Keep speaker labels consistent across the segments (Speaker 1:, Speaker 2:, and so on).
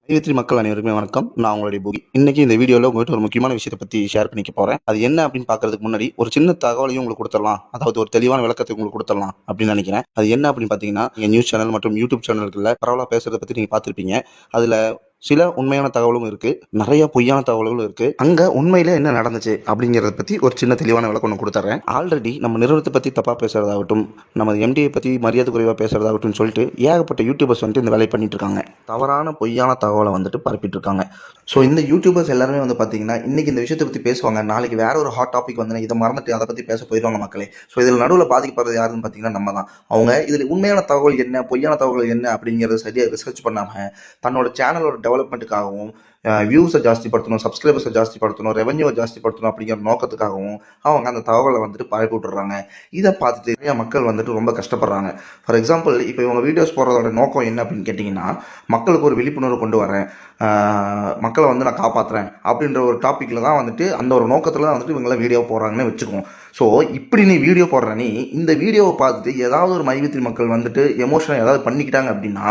Speaker 1: மைவித்ரி மக்கள் அனைவருக்குமே வணக்கம். நான் உங்களுடைய புகி. இன்னைக்கு இந்த வீடியோவில் உங்கள்கிட்ட ஒரு முக்கியமான விஷயத்தை பற்றி ஷேர் பண்ணிக்க போகிறேன். அது என்ன அப்படின்னு பார்க்கறதுக்கு முன்னாடி ஒரு சின்ன தகவலையும் உங்களுக்கு கொடுத்துடலாம், அதாவது ஒரு தெளிவான விளக்கத்தை உங்களுக்கு கொடுத்துடலாம் அப்படின்னு நினைக்கிறேன். அது என்ன அப்படின்னு பார்த்தீங்கன்னா, நீங்கள் நியூஸ் சேனல் மற்றும் யூடியூப் சேனல்களில் பரவலாக பேசுறதை பற்றி நீங்கள் பார்த்துருப்பீங்க. அதில் சில உண்மையான தகவலும் இருக்கு, நிறைய பொய்யான தகவல்களும் இருக்கு. அங்க உண்மையில என்ன நடந்துச்சு அப்படிங்கறத பத்தி ஒரு சின்ன தெளிவான விளக்கம் கொடுத்துறேன். ஆல்ரெடி நம்ம நிறுவனத்தை பத்தி தப்பா பேசுறதாகட்டும், நம்ம எம்டியை பத்தி மரியாதை குறைவா பேசுறதாகட்டும் சொல்லிட்டு ஏகப்பட்ட யூடியூபர்ஸ் வந்துட்டு இந்த வேலையை பண்ணிட்டு இருக்காங்க. தவறான பொய்யான தகவலை வந்துட்டு பரப்பிட்டு இருக்காங்க. ஸோ இந்த யூடியூபர்ஸ் எல்லாருமே வந்து பார்த்தீங்கன்னா இன்னைக்கு இந்த விஷயத்தை பற்றி பேசுவாங்க, நாளைக்கு வேற ஒரு ஹாட் டாபிக் வந்து இதை மறந்துட்டு அதை பற்றி பேச போயிடுவாங்க மக்களே. ஸோ இதில் நடுவில் பாதிக்கப்படுறது யாருன்னு பார்த்தீங்கன்னா நம்ம தான். அவங்க இதில் உண்மையான தகவல் என்ன, பொய்யான தகவல் என்ன அப்படிங்கிறத சரியாக ரிசர்ச் பண்ணாமல் தன்னோட சேனலோட டெவலப்மெண்ட்டுக்காகவும், வியூஸை ஜாஸ்திப்படுத்தணும், சப்ஸ்கிரைபர்ஸை ஜாஸ்திப்படுத்தணும், ரெவன்யூவை ஜாஸ்திப்படுத்தணும் அப்படிங்கிற நோக்கத்துக்காகவும் அவங்க அந்த தகவலை வந்துட்டு பரப்பி விட்டுறாங்க. இதை பார்த்துட்டு நிறைய மக்கள் வந்துட்டு ரொம்ப கஷ்டப்படுறாங்க. ஃபார் எக்ஸாம்பிள், இப்போ இவங்க வீடியோஸ் போடுறதோட நோக்கம் என்ன அப்படின்னு கேட்டிங்கன்னா, மக்களுக்கு ஒரு விழிப்புணர்வு கொண்டு வரேன், மக்களை வந்து நான் காப்பாற்றுறேன் அப்படின்ற ஒரு டாப்பிக்கில் தான் வந்துட்டு, அந்த ஒரு நோக்கத்தில் தான் வந்துட்டு இவங்களாம் வீடியோ போடுறாங்கன்னு வச்சுக்குவோம். ஸோ இப்படி நீ வீடியோ போடுற, நீ இந்த வீடியோவை பார்த்துட்டு ஏதாவது ஒரு மைவித்ரி மக்கள் வந்துட்டு எமோஷனல் ஏதாவது பண்ணிக்கிட்டாங்க அப்படின்னா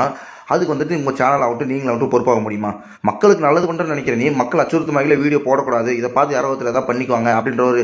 Speaker 1: அதுக்கு வந்துட்டு உங்கள் சேனல் ஆகட்டும் நீங்களாகட்டும் பொறுப்பாக முடியுமா? மக்களுக்கு நல்லது பண்ணுறேன்னு நினைக்கிறேன், நீ மக்கள் அச்சுறுத்தும் வகையில் வீடியோ போடக்கூடாது, இதை பார்த்து யாரோ ஒருத்தர் ஏதாவது பண்ணிக்குவாங்க அப்படின்ற ஒரு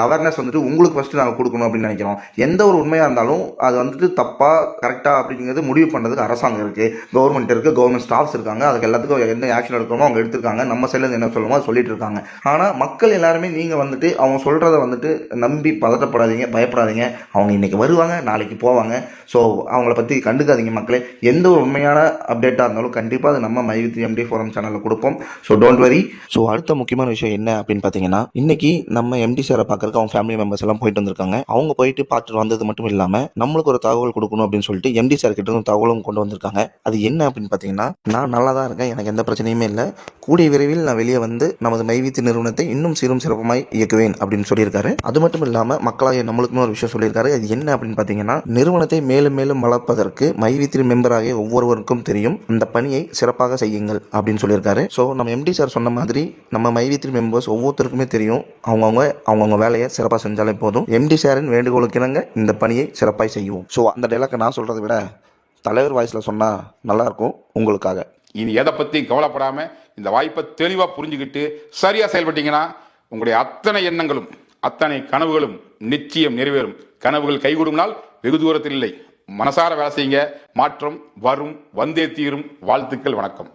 Speaker 1: அவேர்னஸ் வந்துட்டு உங்களுக்கு ஃபஸ்ட்டு நாங்கள் கொடுக்கணும் அப்படின்னு நினைக்கிறோம். எந்த ஒரு உண்மையாக இருந்தாலும் அது வந்துட்டு தப்பாக கரெக்டாக அப்படிங்கிறது முடிவு பண்ணுறதுக்கு அரசாங்கம் இருக்குது, கவர்மெண்ட் இருக்குது, கவர்மெண்ட் ஸ்டாஃப்ஸ் இருக்காங்க. அதுக்கு எல்லாத்துக்கும் என்ன ஆக்ஷன் எடுக்கணுமோ அவங்க எடுத்திருக்காங்க. நம்ம சைடில் என்ன சொல்லணுமோ அதை சொல்லிட்டு இருக்காங்க. ஆனால் மக்கள் எல்லாருமே நீங்கள் வந்துட்டு அவங்க சொல்கிறத வந்துட்டு நம்பி பதட்டப்படாதீங்க, பயப்படாதீங்க. அவங்க இன்னைக்கு வருவாங்க, நாளைக்கு போவாங்க. ஸோ அவங்கள பற்றி கண்டுக்காதீங்க மக்களே. எந்த ஒரு உண்மையான அப்டேட்டாக இருந்தாலும் கண்டிப்பாக அது நம்ம மைவித்ரி எம்டி ஃபோரம் சேனலில் கொடுப்போம். So don't worry. ஸோ அடுத்த முக்கியமான விஷயம் என்ன அப்படின்னு பார்த்தீங்கன்னா, இன்னைக்கு நம்ம எம்டி சாரை பார்க்கறதுக்கு அவங்க ஃபேமிலி மெம்பர்ஸ் எல்லாம் போயிட்டு வந்திருக்காங்க. அவங்க போயிட்டு பார்த்துட்டு வந்தது மட்டும் இல்லாமல் நம்மளுக்கு ஒரு தகவல் கொடுக்கணும் அப்படின்னு சொல்லிட்டு எம்டி சார் கிட்ட இருந்து தகவலும் கொண்டு வந்திருக்காங்க. அது என்ன அப்படின்னு பார்த்தீங்கன்னா, நான் நல்லா தான் இருக்கேன், எனக்கு எந்த பிரச்சனையுமே இல்லை, கூடிய விரைவில் நான் வெளியே வந்து நமது மைவித்ரி நிறுவனத்தை இன்னும் சீரும் சிறப்புமாய் இயக்குவேன் அப்படின்னு சொல்லியிருக்காரு. அது மட்டும் இல்லாமல் மக்களாக நம்மளுக்குமே ஒரு விஷயம் சொல்லியிருக்காரு. அது என்ன அப்படின்னு பார்த்தீங்கன்னா, நிறுவனத்தை மேலும் மேலும் வளர்ப்பதற்கு மைவித்ரி மெம்பராகிய ஒவ்வொருவருக்கும் தெரியும், அந்த பணியை சிறப்பாக செய்யுங்கள் அப்படின்னு சொல்லியிருக்காரு. ஸோ நம்ம எம்டி சார் சொன்ன மாதிரி நம்ம மைவித்ரி மெம்பர்ஸ் ஒவ்வொருத்தருக்குமே தெரியும், அவங்கவுங்க வேலையை சிறப்பாக செஞ்சாலே போதும். எம்டி சாரின் வேண்டுகோளுக்கு இணங்க இந்த பணியை சிறப்பாக செய்வோம். ஸோ அந்த டைலாக்கை நான் சொல்றதை விட தலைவர் வாய்ஸ்ல சொன்னா நல்லா இருக்கும் உங்களுக்காக.
Speaker 2: இனி எதை பற்றியும் கவலைப்படாம இந்த வாய்ப்பை தெளிவாக புரிஞ்சுக்கிட்டு சரியா செயல்பட்டீங்கன்னா உங்களுடைய அத்தனை எண்ணங்களும் அத்தனை கனவுகளும் நிச்சயம் நிறைவேறும். கனவுகள் கைகூடும் நாள் வெகு தூரத்தில் இல்லை. மனசார வேலை செய்யுங்க, மாற்றம் வரும், வந்தே தீரும். வாழ்த்துக்கள், வணக்கம்.